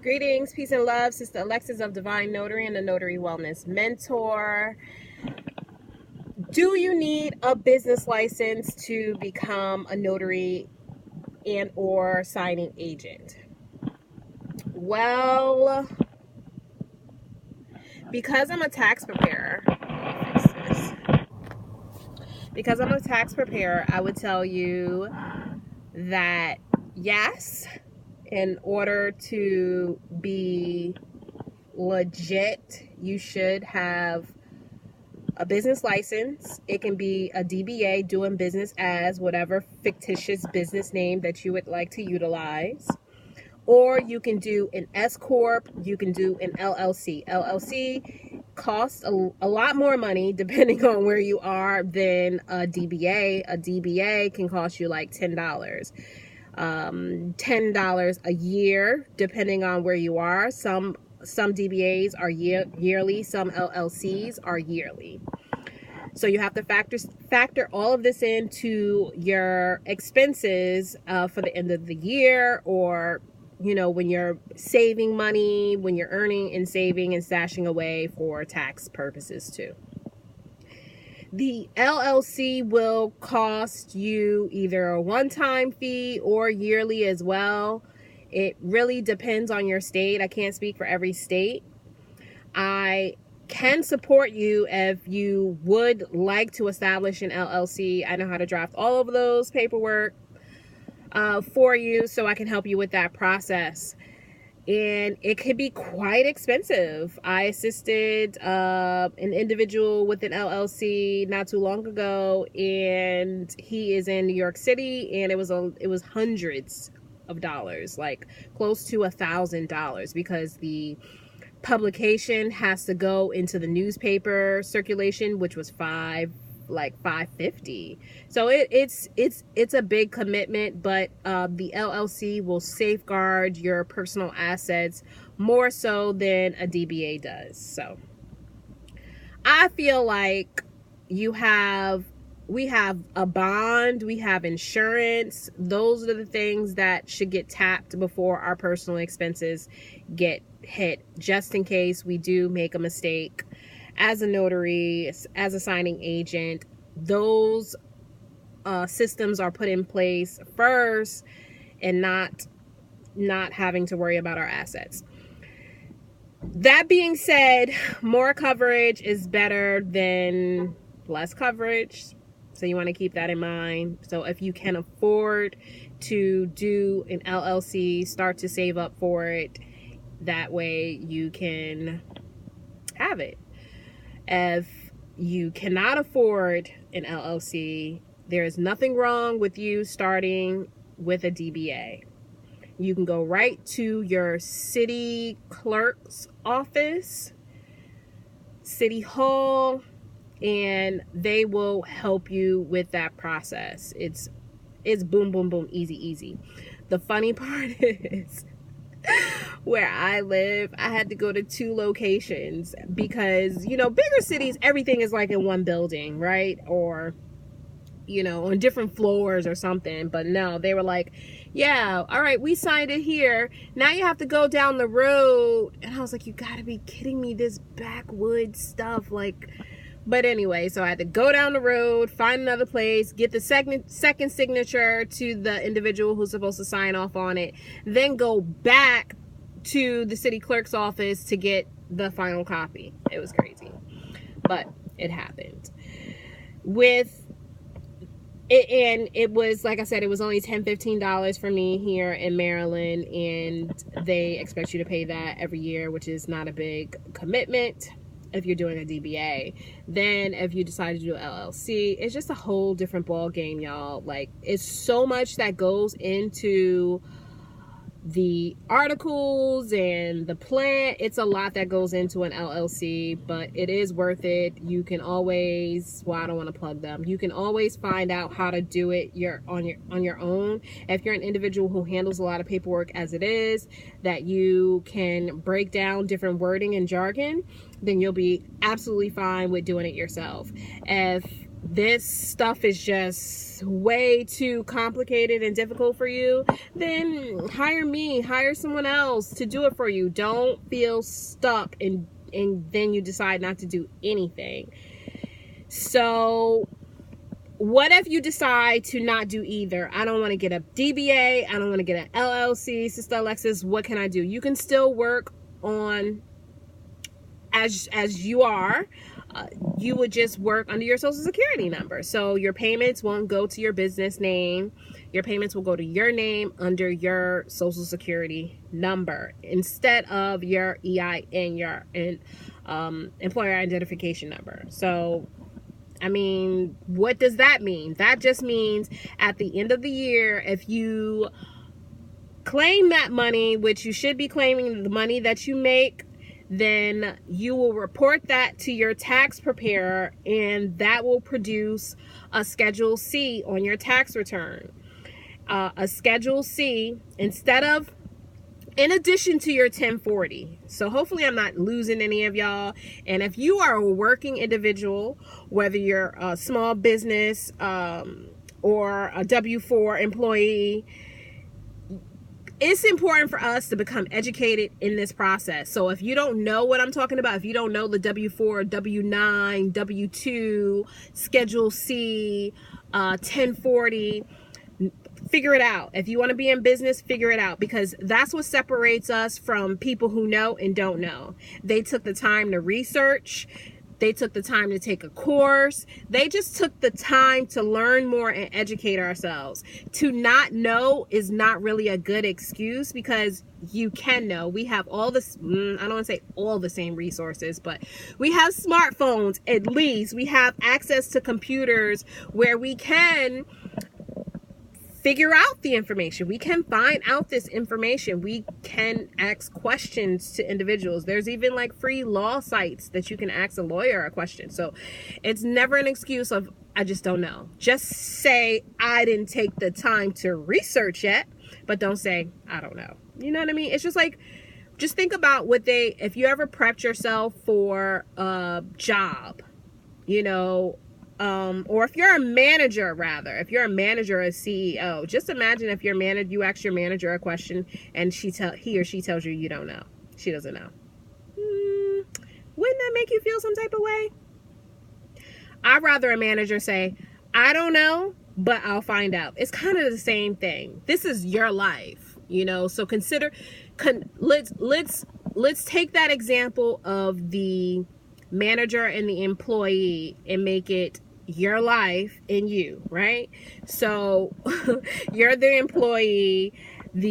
Greetings, peace and love, Sister Alexis of Divine Notary and the Notary Wellness Mentor. Do you need a business license to become a notary and or signing agent? Well, because I'm a tax preparer, I would tell you that yes, in order to be legit, you should have a business license. It can be a DBA, doing business as, whatever fictitious business name that you would like to utilize. Or you can do an S Corp, you can do an LLC. LLC costs a lot more money depending on where you are than a DBA. A DBA can cost you like $10. $10 a year depending on where you are. Some DBAs are yearly, some LLCs are yearly. So you have to factor all of this into your expenses for the end of the year, or when you're saving money, when you're earning and saving and stashing away for tax purposes too. The LLC will cost you either a one-time fee or yearly as well. It really depends on your state. I can't speak for every state. I can support you if you would like to establish an LLC. I know how to draft all of those paperwork for you, so I can help you with that process. And it could be quite expensive. I assisted an individual with an LLC not too long ago, and he is in New York City, and it was hundreds of dollars, like close to $1,000, because the publication has to go into the newspaper circulation, which was $550. So it's a big commitment, but the LLC will safeguard your personal assets more so than a DBA does. So I feel like we have a bond, we have insurance. Those are the things that should get tapped before our personal expenses get hit, just in case we do make a mistake as a notary, as a signing agent. Those systems are put in place first, and not having to worry about our assets. That being said, more coverage is better than less coverage. So you want to keep that in mind. So if you can afford to do an LLC, start to save up for it. That way you can have it. If you cannot afford an LLC, there is nothing wrong with you starting with a DBA. You can go right to your city clerk's office, city hall, and they will help you with that process. It's boom, boom, boom, easy, easy. The funny part is, where I live, I had to go to 2 locations because, bigger cities, everything is like in one building, right? Or, on different floors or something. But no, they were like, yeah, all right, we signed it here. Now you have to go down the road. And I was like, you gotta be kidding me, this backwoods stuff. But anyway, so I had to go down the road, find another place, get the second signature to the individual who's supposed to sign off on it, then go back to the city clerk's office to get the final copy. It was crazy, but it happened. And it was, like I said, it was only $10-15 for me here in Maryland, and they expect you to pay that every year, which is not a big commitment if you're doing a DBA. Then if you decide to do an LLC, it's just a whole different ball game, y'all. Like, it's so much that goes into the articles and the plan. It's a lot that goes into an LLC, but it is worth it. You can always, I don't want to plug them. You can always find out how to do it on your own. If you're an individual who handles a lot of paperwork as it is, that you can break down different wording and jargon, then you'll be absolutely fine with doing it yourself. If this stuff is just way too complicated and difficult for you, then hire me, hire someone else to do it for you. Don't feel stuck and then you decide not to do anything. So what if you decide to not do either? I don't want to get a DBA. I don't want to get an LLC. Sister Alexis, what can I do? You can still work on as you are. You would just work under your social security number. So your payments won't go to your business name. Your payments will go to your name under your social security number instead of your EIN, your employer identification number. So, I mean, what does that mean? That just means at the end of the year, if you claim that money, which you should be claiming the money that you make, then you will report that to your tax preparer, and that will produce a Schedule C on your tax return. A Schedule C, in addition to your 1040. So hopefully I'm not losing any of y'all. And if you are a working individual, whether you're a small business or a W-4 employee, it's important for us to become educated in this process. So if you don't know what I'm talking about, if you don't know the W-4, W-9, W-2, Schedule C, 1040, figure it out. If you want to be in business, figure it out, because that's what separates us from people who know and don't know. They took the time to research. They took the time to take a course. They just took the time to learn more and educate ourselves. To not know is not really a good excuse, because you can know. We have all this, I don't want to say all the same resources, but we have smartphones at least. We have access to computers where we can figure out the information. We can find out this information. We can ask questions to individuals. There's even like free law sites that you can ask a lawyer a question. So it's never an excuse of, I just don't know. Just say, I didn't take the time to research yet, but don't say, I don't know. You know what I mean? It's just like, just think about if you ever prepped yourself for a job, you know, or if you're a manager, if you're a manager or a CEO, just imagine if you ask your manager a question and he or she tells you don't know. She doesn't know. Wouldn't that make you feel some type of way? I'd rather a manager say, I don't know, but I'll find out. It's kind of the same thing. This is your life, you know, so let's take that example of the manager and the employee and make it your life and you, right? So you're the employee, and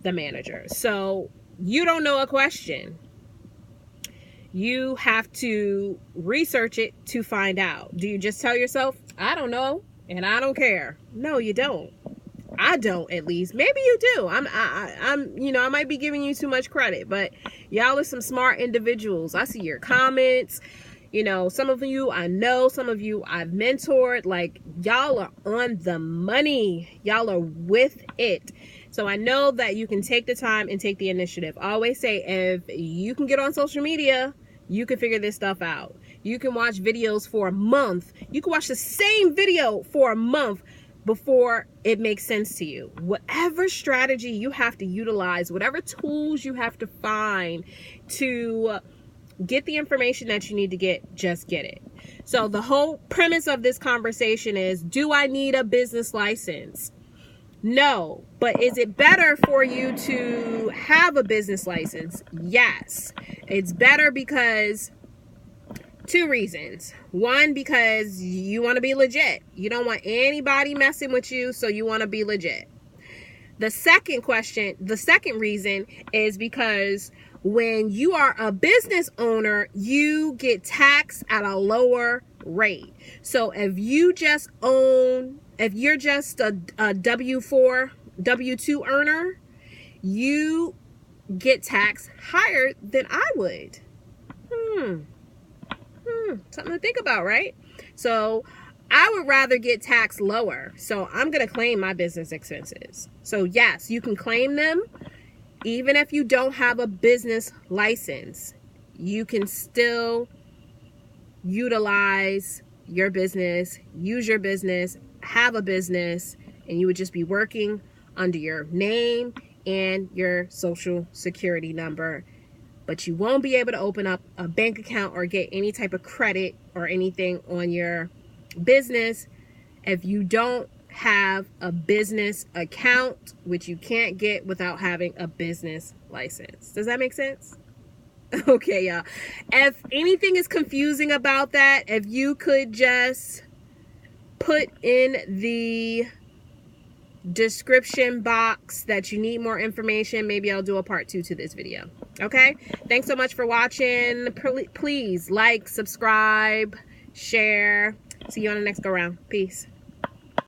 the manager. So you don't know a question. You have to research it to find out. Do you just tell yourself, I don't know and I don't care? No, you don't. I don't, at least. Maybe you do. I'm you know, I might be giving you too much credit, but y'all are some smart individuals. I see your comments. You know, some of you I know, some of you I've mentored. Like, y'all are on the money. Y'all are with it. So I know that you can take the time and take the initiative. I always say, if you can get on social media, you can figure this stuff out. You can watch videos for a month. You can watch the same video for a month before it makes sense to you. Whatever strategy you have to utilize, whatever tools you have to find to get the information that you need to get, just get it. So the whole premise of this conversation is, do I need a business license? No. But is it better for you to have a business license? Yes. It's better because two reasons. One, because you want to be legit. You don't want anybody messing with you, so you want to be legit. The second reason is because when you are a business owner, you get taxed at a lower rate. So if you're just a W-4, W-2 earner, you get taxed higher than I would. Something to think about, right? So I would rather get taxed lower. So I'm going to claim my business expenses. So yes, you can claim them. Even if you don't have a business license, you can still utilize your business, use your business, have a business, and you would just be working under your name and your social security number. But you won't be able to open up a bank account or get any type of credit or anything on your business if you don't have a business account, which you can't get without having a business license. Does that make sense? Okay, y'all. If anything is confusing about that, if you could just put in the description box that you need more information, maybe I'll do a part 2 to this video. Okay, thanks so much for watching. Please like, subscribe, share. See you on the next go round. Peace.